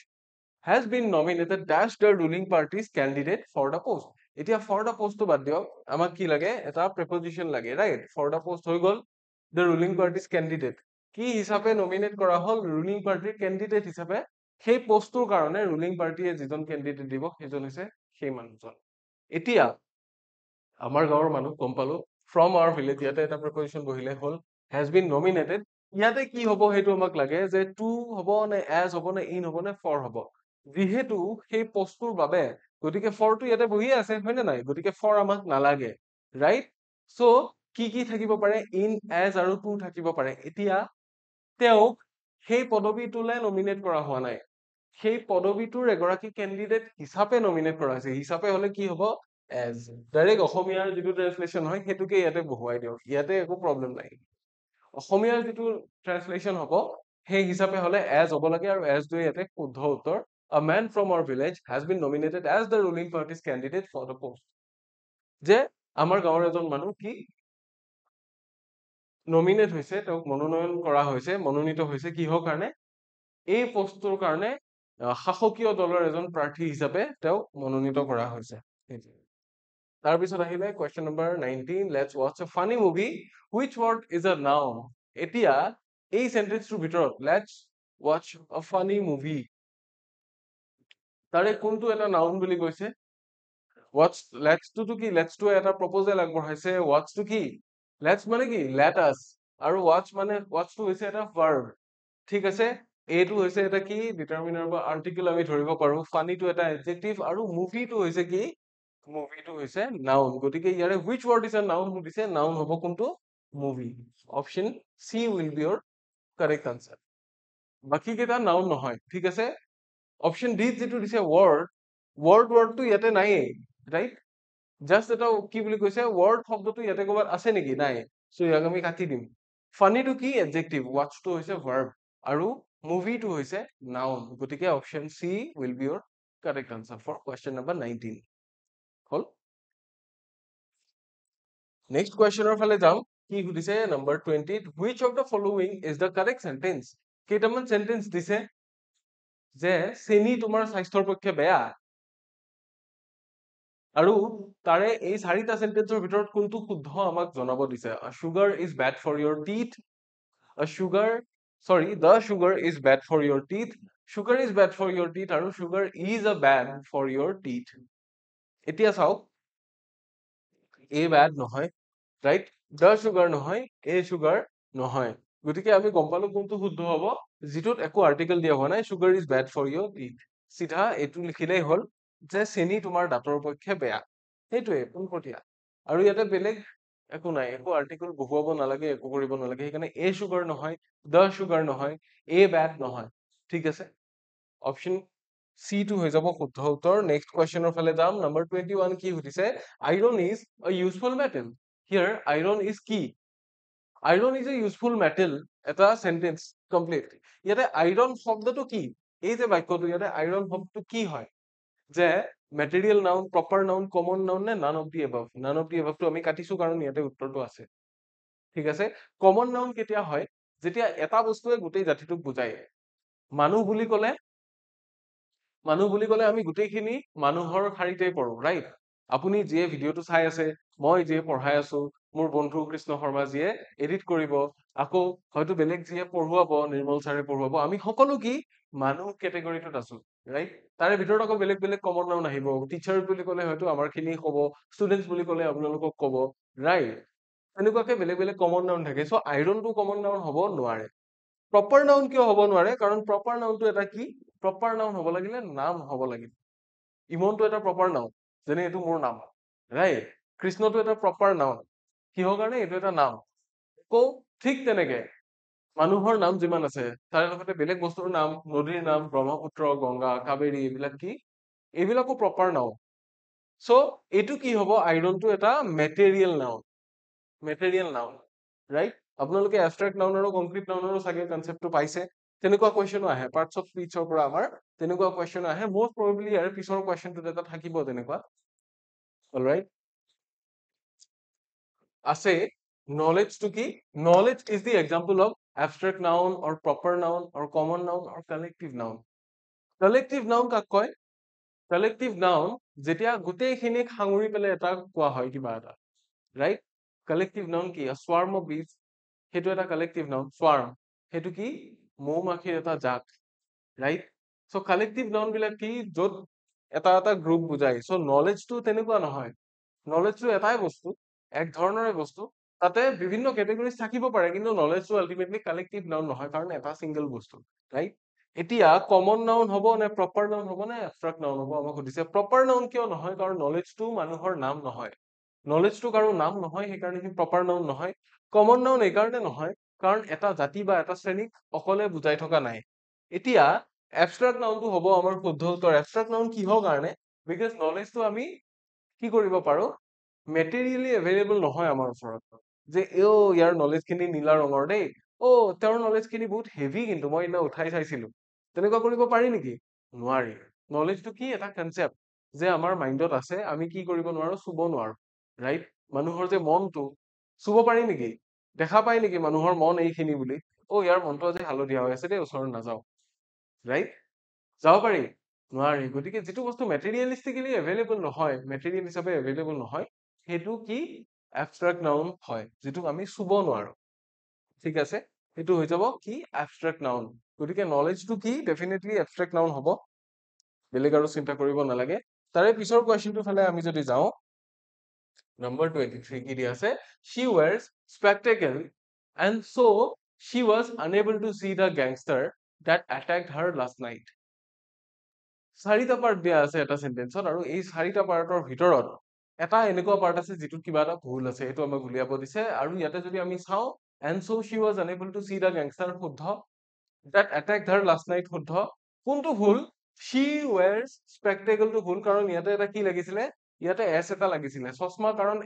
has been nominated dash the ruling party's candidate for the post. এতিয়া for the post টো বাদ দিয়ক, আমাক কি লাগে? এটা preposition লাগে, right? For the post হৈ গ'ল the ruling party's candidate। কি হিচাপে নমিনেট কৰা হ'ল? ruling partyৰ candidate হিচাপে। সেই পোষ্টটোৰ কাৰণে ruling partyয়ে যিজন candidate দিব সেইজন হৈছে সেই মানুহজন। এতিয়া আমাৰ গাঁৱৰ মানুহ গম পালো, from our village ইয়াতে এটা preposition বহিলে হ'ল has been nominated। ইয়াতে কি হ'ব সেইটো আমাক লাগে, যে to হ'ব নে as হ'ব নে in হ'ব নে for হ'ব। যিহেতু সেই পোষ্টটোৰ বাবে, গতিকে for টো ইয়াতে বহিয়ে আছে, হয় নে নাই? গতিকে for আমাক নালাগে, ৰাইট? চ' কি কি থাকিব পাৰে? in, as আৰু to থাকিব পাৰে। এতিয়া তেওঁক সেই পদবীটোলে নমিনেট কৰা হোৱা নাই, সেই পদবীটোৰ এগৰাকী কেণ্ডিডেট হিচাপে নমিনেট কৰা হৈছে। হিচাপে হলে কি হ'ব? as। ডাইৰেক্ট অসমীয়াৰ যিটো ট্ৰেন্সলেশ্যন হয় সেইটোকে ইয়াতে বহুৱাই দিয়ক, ইয়াতে একো প্ৰব্লেম নাই। অসমীয়াৰ যিটো ট্ৰেন্সলেশ্যন হ'ব সেই হিচাপে হলে as হ'ব লাগে, আৰু as টোৱে ইয়াতে শুদ্ধ উত্তৰ। A man from our village has been nominated as the ruling party's candidate for the post। যে আমাৰ গাঁৱৰ এজন মানুহ কি নমিনেট হৈছে, তেওঁক মনোনয়ন কৰা হৈছে, মনোনীত হৈছে কিহৰ কাৰণে? এই পোষ্টটোৰ কাৰণে শাসকীয় দলৰ এজন প্ৰাৰ্থী হিচাপে তেওঁক মনোনীত কৰা হৈছে। তাৰপিছত আহিলে question number 19, let's watch a funny movie, which word is a noun. এতিয়া এই চেন্টেন্সটোৰ ভিতৰত let's watch a funny movie, তাৰে কোনটো এটা নাউন বুলি কৈছে? লেটছ টো কি? লেটছ টো এটা প্ৰপ'জেল আগবঢ়াইছে। ৱাটছ টো কি? লেটছ মানে কি? Let us. আৰু ৱাটছ মানে, ৱাটছ টো হৈছে এটা ভাৰ্ব, ঠিক আছে? এইটো হৈছে এটা কি? ডিটাৰমিনাৰ বা আৰ্টিকেল আমি ধৰিব পাৰো। ফানিটো এটা এডজেক্টিভ, আৰু মুভিটো হৈছে কি? মুভিটো হৈছে নাউন। গতিকে ইয়াৰে which word is a noun সুধিছে, নাউন হ'ব কোনটো? Movie. Option C will be your correct answer। বাকী কেইটা নাউন নহয়, ঠিক আছে? অপচন ডি যিটো দিছে ৱৰ্ড, ৱৰ্ডটো ইয়াতে নাইয়ে, ৰাইট? জাষ্ট এটা কি বুলি কৈছে? ৱৰ্ড শব্দটো ইয়াতে ক'ৰবাত আছে নেকি? নাই। চ' ইয়াক আমি কাটি দিম। ফানিটো কি? এডজেক্টিভ, ৱাটছটো হৈছে ভাৰ্ব, আৰু মুভিটো হৈছে নাউন। গতিকে option C will be your correct answer for question number 19। হ'ল? নেক্সট কুৱেশ্যনৰ ফালে যাম। কি সুধিছে? Number 20, which of the following is the correct sentence? কেইটামান চেন্টেন্স দিছে যে চেনি তোমাৰ স্বাস্থ্যৰ পক্ষে বেয়া, আৰু তাৰে এই চাৰিটা চেন্টেন্সৰ ভিতৰত কোনটো শুদ্ধ আমাক জনাব দিছে। sugar is bad for your teeth, the sugar is bad for your teeth, sugar is bad for your teeth আৰু sugar is a bad for your teeth. এতিয়া চাওক a bad নহয়, right? The sugar নহয়, a sugar নহয়, গতিকে আমি গম পালো কোনটো শুদ্ধ হ'ব যিটোত একো আৰ্টিকেল দিয়া হোৱা নাই sugar is bad for your teeth. চিধা এইটো লিখিলেই হ'ল যে চেনি তোমাৰ দাঁতৰ পক্ষে বেয়া, সেইটোৱে পোনপটীয়া। আৰু ইয়াতে বেলেগ একো নাই, একো আৰ্টিকেল বহুৱাব নালাগে, একো কৰিব নালাগে, সেইকাৰণে a sugar নহয়, the sugar নহয়, a bad নহয়, ঠিক আছে? অপশ্যন চি টো হৈ যাব শুদ্ধ উত্তৰ। নেক্সট কুৱেশ্যনৰ ফালে যাম। নম্বৰ 21 কি সুধিছে? Iron is a useful metal. Here iron is কি? Iron is a useful metal, এটা সেন্টেন্স কমপ্লিট। ইয়াতে আইৰন শব্দটো কি? এই যে বাক্যটো ইয়াতে আইৰন শব্দটো কি হয়? যে material noun, proper noun, common noun নে none of the above? None of the এবাভটো আমি কাটিছো কাৰণ ইয়াতে উত্তৰটো আছে, ঠিক আছে? কমন নাউন কেতিয়া হয়? যেতিয়া এটা বস্তুৱে গোটেই জাতিটোক বুজায়। মানুহ বুলি ক'লে আমি গোটেইখিনি মানুহৰ শাৰীতে পঢ়ো, ৰাইট? আপুনি যিয়ে ভিডিঅ'টো চাই আছে, মই যিয়ে পঢ়াই আছো, মোৰ বন্ধু কৃষ্ণ শৰ্মা যিয়ে এডিট কৰিব, আকৌ হয়তো বেলেগ যিয়ে পঢ়ুৱাব, নিৰ্মল ছাৰে পঢ়ুৱাব, আমি সকলো কি মানুহ কেটেগৰীটোত আছো, ৰাইট? তাৰে ভিতৰত আকৌ বেলেগ বেলেগ কমন নাউন আহিব। টিচাৰ বুলি ক'লে হয়তো আমাৰ খিনি ক'ব, ষ্টুডেণ্টছ বুলি ক'লে আপোনালোকক ক'ব, ৰাইট? এনেকুৱাকে বেলেগ বেলেগ কমন নাউন থাকে। চ' আইৰণটো কমন নাউন হ'ব নোৱাৰে। প্ৰপাৰ নাউন কিয় হ'ব নোৱাৰে? কাৰণ প্ৰপাৰ নাউনটো এটা কি? প্ৰপাৰ নাউন হ'ব লাগিলে নাম হ'ব লাগিব। ইমনটো এটা প্ৰপাৰ নাউন, যেনে এইটো মোৰ নাম, ৰাইট? কৃষ্ণটো এটা প্ৰপাৰ নাউন, কিহৰ কাৰণে? এইটো এটা নাম। আকৌ ঠিক তেনেকে মানুহৰ নাম যিমান আছে তাৰ লগতে বেলেগ বস্তুৰ নাম, নদীৰ নাম, ব্ৰহ্মপুত্ৰ, গংগা, কাবেৰী, এইবিলাক কি? এইবিলাকো প্ৰপাৰ নাউন। চ' এইটো কি হ'ব? আইৰণটো এটা material noun, material noun, right? আপোনালোকে এবষ্ট্ৰেক্ট নাউন আৰু কংক্ৰিট নাউনৰো চাগে কনচেপ্টটো পাইছে। তেনেকুৱা কুৱেশ্যনো আহে পাৰ্টছ অফ স্পীচৰ পৰা, আমাৰ তেনেকুৱা কুৱেশ্যন আহে। মষ্ট প্ৰবেবলি ইয়াৰ পিছৰ কুৱেশ্যনটোত এটা থাকিব তেনেকুৱা, অলৰাইট? আছে নলেজটো কি? Knowledge is the example of abstract noun or proper noun or common noun or collective noun. Collective noun কাক কয়? কালেক্টিভ নাউন যেতিয়া গোটেইখিনিক সাঙুৰি পেলাই এটা কোৱা হয় কিবা এটা, ৰাইট? কালেক্টিভ নাউন কি? স্বাৰ্ম অফ বিজ, সেইটো এটা কালেক্টিভ নাউন। স্বাৰ্ম সেইটো কি? মৌমাখিৰ এটা জাক, ৰাইট? চ' কালেক্টিভ নাউন বিলাক কি? য'ত এটা এটা গ্ৰুপ বুজায়। চ' নলেজটো তেনেকুৱা নহয়। নলেজটো এটাই বস্তু, এক ধৰণৰে বস্তু, তাতে বিভিন্ন কেটেগৰিজ থাকিব পাৰে, কিন্তু নলেজটো আল্টিমেটলি কালেক্টিভ নাউন নহয়, কাৰণ এটা চিংগল বস্তু, ৰাইট? এতিয়া কমন নাউন হ'ব নে প্ৰপাৰ নাউন হ'ব নে এবষ্ট্ৰেক্ট নাউন হ'ব? আমাক সুধিছে প্ৰপাৰ নাউন কিয় নহয়? কাৰণ নলেজটো মানুহৰ নাম নহয়, নলেজটো কাৰো নাম নহয়, সেইকাৰণে সি প্ৰপাৰ নাউন নহয়। কমন নাউন এইকাৰণে নহয় কাৰণ এটা জাতি বা এটা শ্ৰেণীক অকলে বুজাই থকা নাই। এতিয়া এবষ্ট্ৰেক্ট নাউনটো হ'ব আমাৰ শুদ্ধ উত্তৰ। এবষ্ট্ৰেক্ট নাউন কিহৰ কাৰণে? বিকজ নলেজটো আমি কি কৰিব পাৰো? মেটেৰিয়েলি এভেইলেবল নহয় আমাৰ ওচৰত, যে ইয়াৰ নলেজ খিনি নীলা ৰঙৰ দেই, তেওঁৰ নলেজ খিনি বহুত হেভি, কিন্তু মই এতিয়া উঠাই চাইছিলো, তেনেকুৱা কৰিব পাৰি নেকি? নোৱাৰি। নলেজটো কি? এটা কনচেপ্ট, যে আমাৰ মাইণ্ডত আছে, আমি কি কৰিব নোৱাৰো? চুব নোৱাৰো, ৰাইট? মানুহৰ যে মনটো, চুব পাৰি নেকি? দেখা পাই নেকি মানুহৰ মন এইখিনি বুলি? ইয়াৰ মনটো আজি হালধীয়া হৈ আছে দেই, ওচৰত নাযাও, ৰাইট? যাব পাৰি? নোৱাৰি। গতিকে যিটো বস্তু মেটেৰিয়েলিষ্টিকেলি এভেইলেবল নহয়, মেটেৰিয়েল হিচাপে এভেইলেবল নহয়, সেইটো কি? এবষ্ট্ৰেক্ট নাউন হয়, যিটোক আমি চুব নোৱাৰো, ঠিক আছে? সেইটো হৈ যাব কি? Abstract noun. গতিকে নলেজটো কি? ডেফিনেটলি এবষ্ট্ৰেক্ট নাউন হ'ব, বেলেগ আৰু চিন্তা কৰিব নালাগে। তাৰে পিছৰ কুৱেশ্যনটোৰ ফালে আমি যদি যাওঁ, নম্বৰ 23 কি দিয়া আছে? She wears spectacle and so she was unable to see the gangster that attacked her last night. 4টা পাৰ্ট দিয়া আছে এটা সেন্টেন্সত, আৰু এই 4টা পাৰ্টৰ ভিতৰত এটা এনেকুৱা পাৰ্ট আছে যিটোত কিবা এটা ভুল আছে, সেইটো আমাক উলিয়াব দিছে। আৰু ইয়াতে যদি আমি চাওঁ, and so she was unable to see the gangster শুদ্ধ, that attacked her last night শুদ্ধ। কোনটো ভুল? she wears spectacle টো ভুল, কাৰণ ইয়াতে এটা কি লাগিছিলে? ইয়াতে এছ এটা লাগিছিলে। চশমা, কাৰণ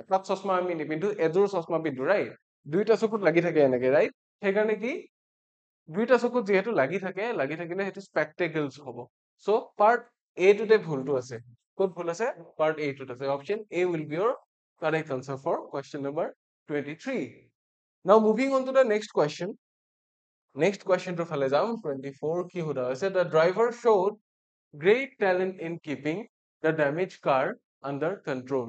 এটা চশমা আমি নিপিন্ধো, এযোৰ চশমা পিন্ধো, ৰাইট? দুইটা চকুত লাগি থাকে এনেকে, ৰাইট? সেইকাৰণে কি? দুইটা চকুত যিহেতু লাগি থাকিলে সেইটো স্পেক্টেকলছ হ'ব। চ' পাৰ্ট এ টোতে ভুলটো আছে। ক'ত ভুল আছে? পাৰ্ট এ টোত আছে। Option A will be your correct answer for question number 23. Now moving on to the next question. Next কুৱেশ্যনটোৰ ফালে যাম। 24 কি সোধা হৈছে? The driver showed great talent in keeping the damaged car under control.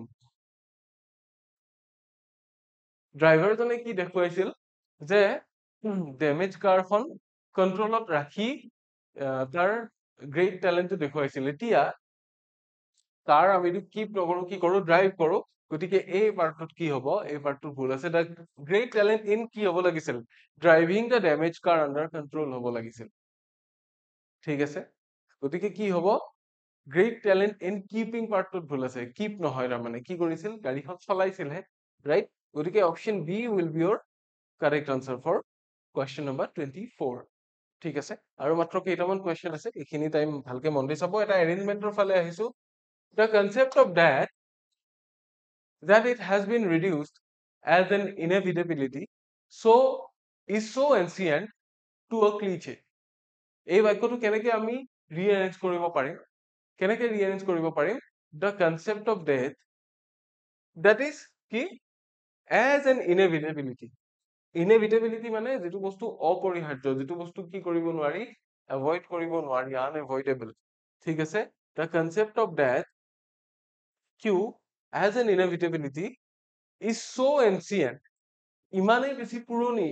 ড্ৰাইভাৰজনে কি দেখুৱাইছিল? যে ডেমেজ কাৰখন কন্ট্ৰলত ৰাখি তাৰ গ্ৰেট টেলেণ্টটো দেখুৱাইছিল এতিয়া তাৰ আমি কিপ নকৰো কি কৰো ড্ৰাইভ কৰো গতিকে এই পাৰ্টটোত কি হ'ব এই পাৰ্টটো ভুল আছে দ্য গ্ৰেট টেলেণ্ট ইন কি হ'ব লাগিছিল driving the damage car under control হ'ব লাগিছিল ঠিক আছে গতিকে কি হ'ব গ্ৰেট টেলেণ্ট ইন কিপিং পাৰ্টটোত ভুল আছে কিপ নহয় তাৰমানে কি কৰিছিল গাড়ীখন চলাইছিলহে ৰাইট গতিকে option B will be your correct answer for question number 24 ঠিক আছে আৰু মাত্ৰ কেইটামান কুৱেশ্যন আছে এইখিনি টাইম ভালকে মন দি চাব এটা এৰেঞ্জমেণ্টৰ ফালে আহিছো the concept of that it has been reduced as an inevitability so is so ancient to a cliche এই বাক্যটো কেনেকে আমি ৰিএৰেঞ্জ কৰিব পাৰিম the concept of death that is কি as an inevitability মানে যেটো বস্তু অপৰিহাৰ্য যেটো বস্তু কি কৰিব নোৱাৰি এভয়েড কৰিব নোৱাৰি unavoidable ঠিক আছে the concept of death Q as an inevitability is so ancient ইমানেই বেছি পুৰণি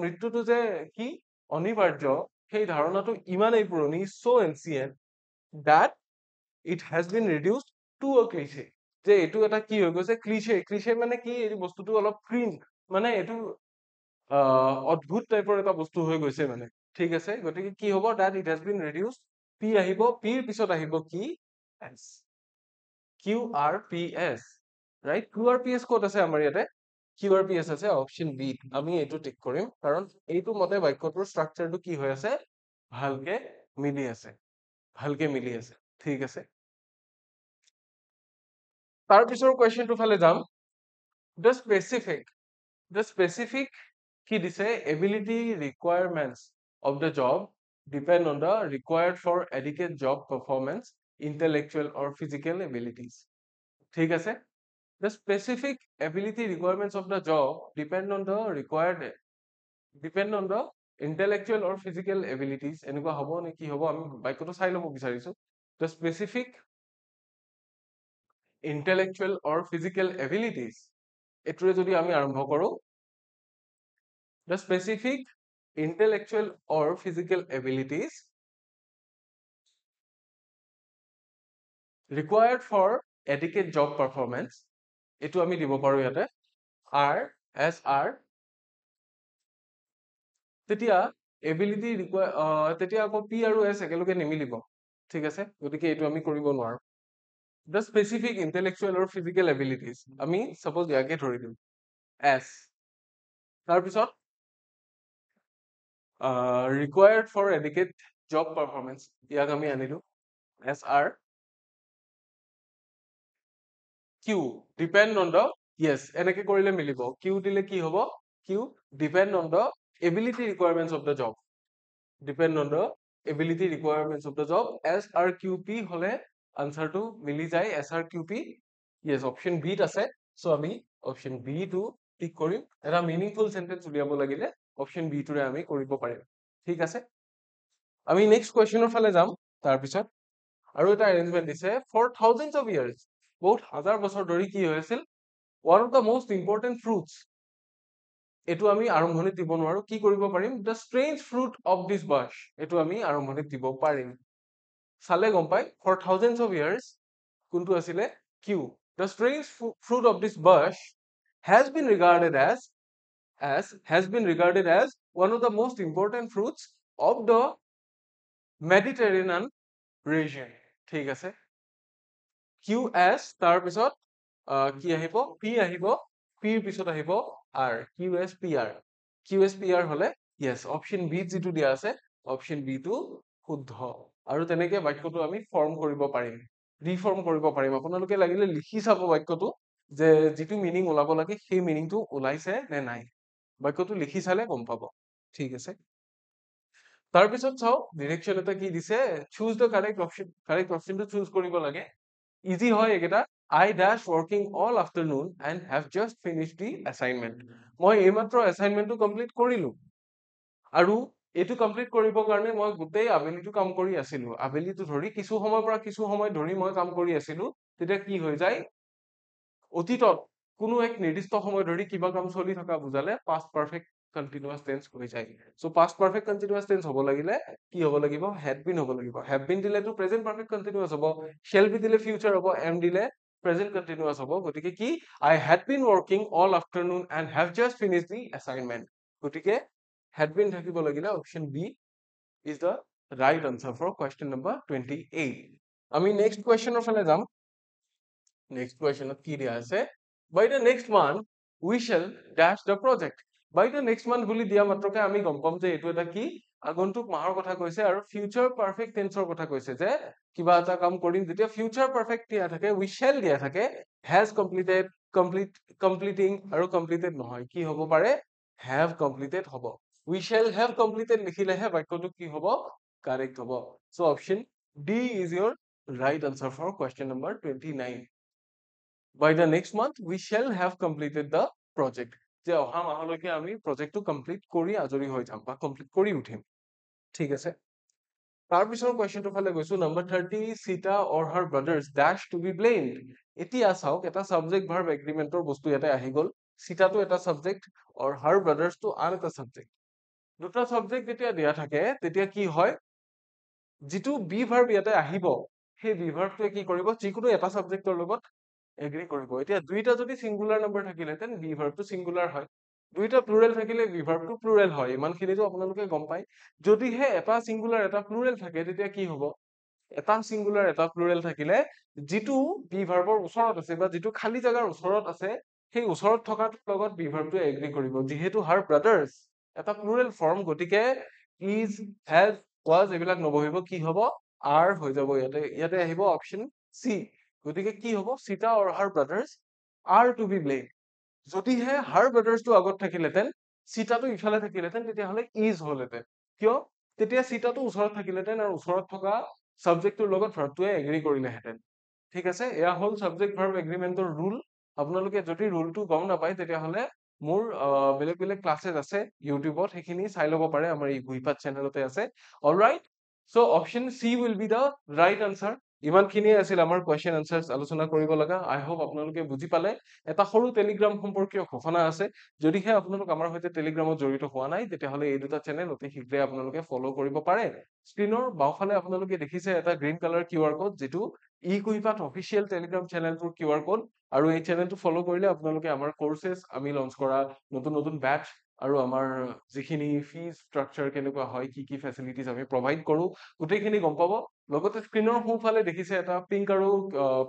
মৃত্যুটো যে কি অনিবাৰ্য সেই ধাৰণাটো ইমানেই পুৰণি so ancient that it has been reduced to a cliche যে এইটো এটা কি হৈ গৈছে ক্লিশে মানে কি এই বস্তুটো অলপ ক্ৰিম মানে এইটো অদ্ভুত টাইপৰ এটা বস্তু হৈ গৈছে মানে ঠিক আছে গতিকে কি হ'ব that it has been reduced p আহিব p ৰ পিছত আহিব কি s QRPS right QRPS ক'ত আছে আমাৰ ইয়াতে QRPS আছে অপশ্যন বি আমি এইটো টিক কৰিম কাৰণ এইটো মতে বাক্যটোৰ ষ্ট্ৰাকচাৰটো কি হৈ আছে ভালকে মিলি আছে ঠিক আছে তাৰ পিছৰ কোৱেশ্চনটো ফালে যাম the specific কি দিছে ability requirements of the job depend on the required for adequate job performance intellectual or physical abilities ঠিক আছে the specific ability requirements of the job depend on the intellectual or physical abilities এনেকুৱা হ'ব নে কি হ'ব আমি বাক্যটো চাই ল'ব বিচাৰিছো the specific intellectual or physical abilities এটোৰে যদি আমি আৰম্ভ কৰো the specific intellectual or physical abilities required for adequate job performance এটো আমি দিব পাৰো ইয়াতে R তেতিয়া ability require তেতিয়া আকৌ P আৰু S একেলগে নিমিলিব ঠিক আছে গতিকে এইটো আমি কৰিব নোৱাৰো the specific intellectual or physical abilities আমি suppose ইয়াকে ধৰি দিম S তাৰ পিছত required for adequate job performance ইয়াক আমি আনিলো SR Q depend on the yes এনেকে কৰিলে মিলিব Q দিলে কি হ'ব Q depend on the ability requirements of the job SRQP হলে আনসাৰটো মিলি যায় SRQP yes option B ত আছে so আমি option B টো টিক কৰিম এটা মিনিংফুল সেন্টেন্স উলিয়াব লাগিলে option B টোৰে আমি কৰিব পাৰিম ঠিক আছে আমি নেক্সট কোৱেশ্চনৰ ফালে যাম তাৰ পিছত আৰু এটা এৰেঞ্জমেন্ট দিছে for thousands of years বহুত হাজাৰ বছৰ ধৰি কি হৈ আছিল one of the most important fruits এটো আমি আৰম্ভণিত দিব নোৱাৰো কি কৰিব পাৰিম the strange fruit of this bush এটো আমি আৰম্ভণিত দিব পাৰিম চালে গম পাই for thousands of years কোনটো আছিলে Q the strange fruit of this bush has been regarded as one of the most important fruits of the Mediterranean region ঠিক আছে QS তাৰ পিছত কি আহিব P আহিব P ৰ পিছত আহিব R QSPR হলে yes option B যিটো দিয়া আছে option B টো শুদ্ধ আৰু তেনেকে বাক্যটো আমি ফৰ্ম কৰিব পাৰিম ৰিফৰ্ম কৰিব পাৰিম আপোনালোকে লাগিলে লিখি চাব বাক্যটো যে যিটো মিনিং ওলাব লাগে সেই মিনিংটো ওলাইছে নে নাই বাক্যটো লিখি চালে গম পাব ঠিক আছে তাৰ পিছত চাও ডিৰেকচন এটা কি দিছে চুজ দ্য কাৰেক্ট অপশনটো চুজ কৰিব লাগে ইজি হয় একেটা I dash working all afternoon and have just finished the assignment মই এইমাত্ৰ assignmentটো কমপ্লিট কৰিলো আৰু এইটো কমপ্লিট কৰিবৰ কাৰণে মই গোটেই আবেলিটো কাম কৰি আছিলো আবেলিটো ধৰি কিছু সময়ৰ পৰা কিছু সময় ধৰি মই কাম কৰি আছিলো তেতিয়া কি হৈ যায় অতীতত কোনো এক নিৰ্দিষ্ট সময় ধৰি কিবা কাম চলি থকা বুজালে past perfect কন্টিনিউয়াস টেন্স হৈ যায় so past perfect continuous tense হ'ব লাগিলে কি হ'ব লাগিব হ্যাড বিন হ'ব লাগিব হ্যাভ বিন দিলেতো প্রেজেন্ট পারফেক্ট কন্টিনিউয়াস হ'ব শ্যাল বি দিলে ফিউচার হ'ব এম দিলে প্রেজেন্ট কন্টিনিউয়াস হ'ব গতিকে কি I had been working all afternoon and have just finished the assignment গতিকে হ্যাড বিন থাকিব লাগিলে option B is the right answer for question number 28 আমি নেক্সট কোয়েশ্চনৰ ফালে যাম নেক্সট কোয়েশ্চনত কি দিয়া আছে by the next month we shall dash the project by the next month বুলি দিয়া মাত্ৰকে আমি গম পাম যে এইটো এটা কি আগন্তুক মাহৰ কথা কৈছে আৰু ফিউচাৰ পাৰফেক্ট টেন্সৰ কথা কৈছে যে কিবা এটা কাম কৰিম যেতিয়া ফিউচাৰ পাৰফেক্ট দিয়া থাকে we shall দিয়া থাকে has completed completing আৰু completed নহয় কি হ'ব পাৰে have completed হ'ব we shall have completed লিখিলেহে বাক্যটো কি হ'ব কারেক্ট হ'ব so option D is your right answer for question number 29 by the next month we shall have completed the project যে অহা মাহলৈকে আমি প্ৰজেক্টটো কমপ্লিট কৰি আজৰি হৈ যাম বা কমপ্লিট কৰি উঠিম ঠিক আছে তাৰ পিছৰ কোৱেশ্চনটো ফালে গৈছো number 30 Sita or her brothers dash to be blamed এতিয়া চাওক এটা সাবজেক্ট ভার্ব এগ্ৰিমেন্টৰ বস্তু ইয়াতে আহি গল সিতাটো এটা সাবজেক্ট or her brothers টো আন এটা সাবজেক্ট দুটা সাবজেক্ট যেতিয়া দিয়া থাকে তেতিয়া কি হয় যেটো বি ভার্ব ইয়াতে আহিব সেই বি ভাৰ্বটোৱে কি কৰিব যিকোনো এটা সাবজেক্টৰ লগত এগ্ৰি কৰিব এতিয়া দুইটা যদি সিঙ্গুলাৰ নাম্বাৰ থাকিলে তেন বি ভাৰ্বটো সিঙ্গুলাৰ হয় দুইটা প্লুৰেল থাকিলে বি ভাৰ্বটো প্লুৰেল হয় ইমানখিনিটো আপোনালোকে গম পায় যদিহে এটা সিঙ্গুলাৰ এটা প্লুৰেল থাকে তেতিয়া কি হ'ব এটা সিঙ্গুলাৰ এটা প্লুৰেল থাকিলে যেটো বি ভাৰ্বৰ ওচৰত আছে বা যেটো খালি জাগাৰ ওচৰত আছে সেই ওচৰত থকাৰ লগত বি ভাৰ্বটো এগ্ৰি কৰিব যেহেতু হাৰ ব্ৰাদাৰ্স এটা প্লুৰেল ফর্ম গতিকে ইজ হ্যাজ ওয়াজ এবিলাক নবহিব কি হ'ব আর হৈ যাব ইয়াতে ইয়াতে আহিব অপশন সি গতিকে কি হ'ব Sita or her brothers are to be blamed যদিহে her brothers টো আগত থাকিলেতেন Sita টো ইফালে থাকিলেতেন তেতিয়াহলে is হলহেতেন কিয় তেতিয়া Sita টো ওচৰত থাকিলেতেন আৰু ওচৰত থকা সাবজেক্টটোৰ লগত ভাৰ্বটোৱে এগ্ৰি কৰিলেহেতেন ঠিক আছে এয়া হল সাবজেক্ট ভাৰ্ব এগ্ৰিমেন্টৰ ৰুল আপোনালোকে যদি ৰুলটো গম নাপায় তেতিয়াহলে মোৰ বেলেগ বেলেগ ক্লাसेस আছে ইউটিউবত সেইখিনি চাই ল'ব পাৰে আমাৰ এই ভুইপাত চেনেলতে আছে alright so option C will be the right answer ইমানখিনিয়ে আছিল আমাৰ কোৱেশ্চন আনসাৰস আলোচনা কৰিব লগা আই হোপ আপোনালোকে বুজি পালে এটা সৰু টেলিগ্ৰাম সম্পৰ্কীয় ঘোষণা আছে যদিহে আপোনালোক আমাৰ সৈতে টেলিগ্ৰামত জড়িত হোৱা নাই তেতিয়াহলে এই দুটা চেনেল অতি শীঘ্ৰে আপোনালোকে ফলো কৰিব পাৰে স্ক্ৰিনৰ বাওফালে আপোনালোকে দেখিছে এটা গ্ৰীণ কালাৰ কিউআৰ কোড যেটো ই কুইপাত অফিচিয়েল টেলিগ্ৰাম চেনেলটোৰ কিউআৰ কোড আৰু এই চেনেলটো ফলো কৰিলে আপোনালোকে আমাৰ কোৰ্সেস আমি লঞ্চ কৰা নতুন নতুন ব্যাচ আৰু আমাৰ যিখিনি ফিজ স্ট্ৰাকচাৰ কেনেকুৱা হয় কি ফেসিলিটিজ আমি প্ৰভাইড কৰো গোটেইখিনি গম পাব লগতে স্ক্ৰিনৰ সোঁফালে দেখিছে এটা পিংক আৰু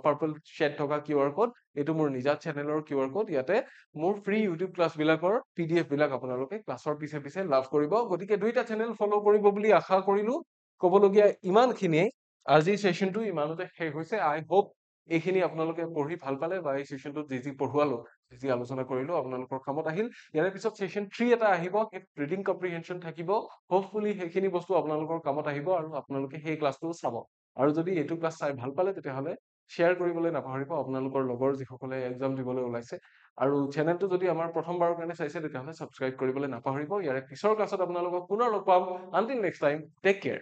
পাৰ্পল শেড থকা কিউআৰ কোড এটো মোৰ নিজা চেনেলৰ কিউআৰ কোড ইয়াতে মোৰ ফ্ৰী ইউটিউব ক্লাছ বিলাকৰ পিডিএফ বিলাক আপোনালোকে ক্লাছৰ পিছে পিছে লাভ কৰিব গতিকে দুইটা চেনেল ফলো কৰিব বুলি আশা কৰিলো কবলগীয়া ইমানখিনিয়ে আজি সেশনটো ইমানতে শেষ হৈছে আই হোপ এইখিনি আপোনালোকে পঢ়ি ভাল পালে বা এই সেশনটো যি পঢ়ুৱালো যি আলোচনা কৰিলো আপোনালোকৰ কামত আহিল ইয়াৰ পিছত সেশন 3 এটা আহিব ৰিডিং কম্প্ৰিহেনশন থাকিব হোপফুলি সেইখিনি বস্তু আপোনালোকৰ কামত আহিব আৰু আপোনালোকে সেই ক্লাছটো চাব আৰু যদি এইটো ক্লাছ চাই ভাল পালে তেতিয়াহলে শেয়াৰ কৰিবলৈ নাপাহৰিব আপোনালোকৰ লগৰ যিসকলে এক্সাম দিবলৈ ওলাইছে আৰু চেনেলটো যদি আমাৰ প্ৰথমবাৰৰ কাৰণে চাইছে তেতিয়াহলে সাবস্ক্ৰাইব কৰিবলৈ নাপাহৰিব ইয়াৰ পিছৰ ক্লাছত আপোনালোকক পুনৰ লগ পাম until next time take care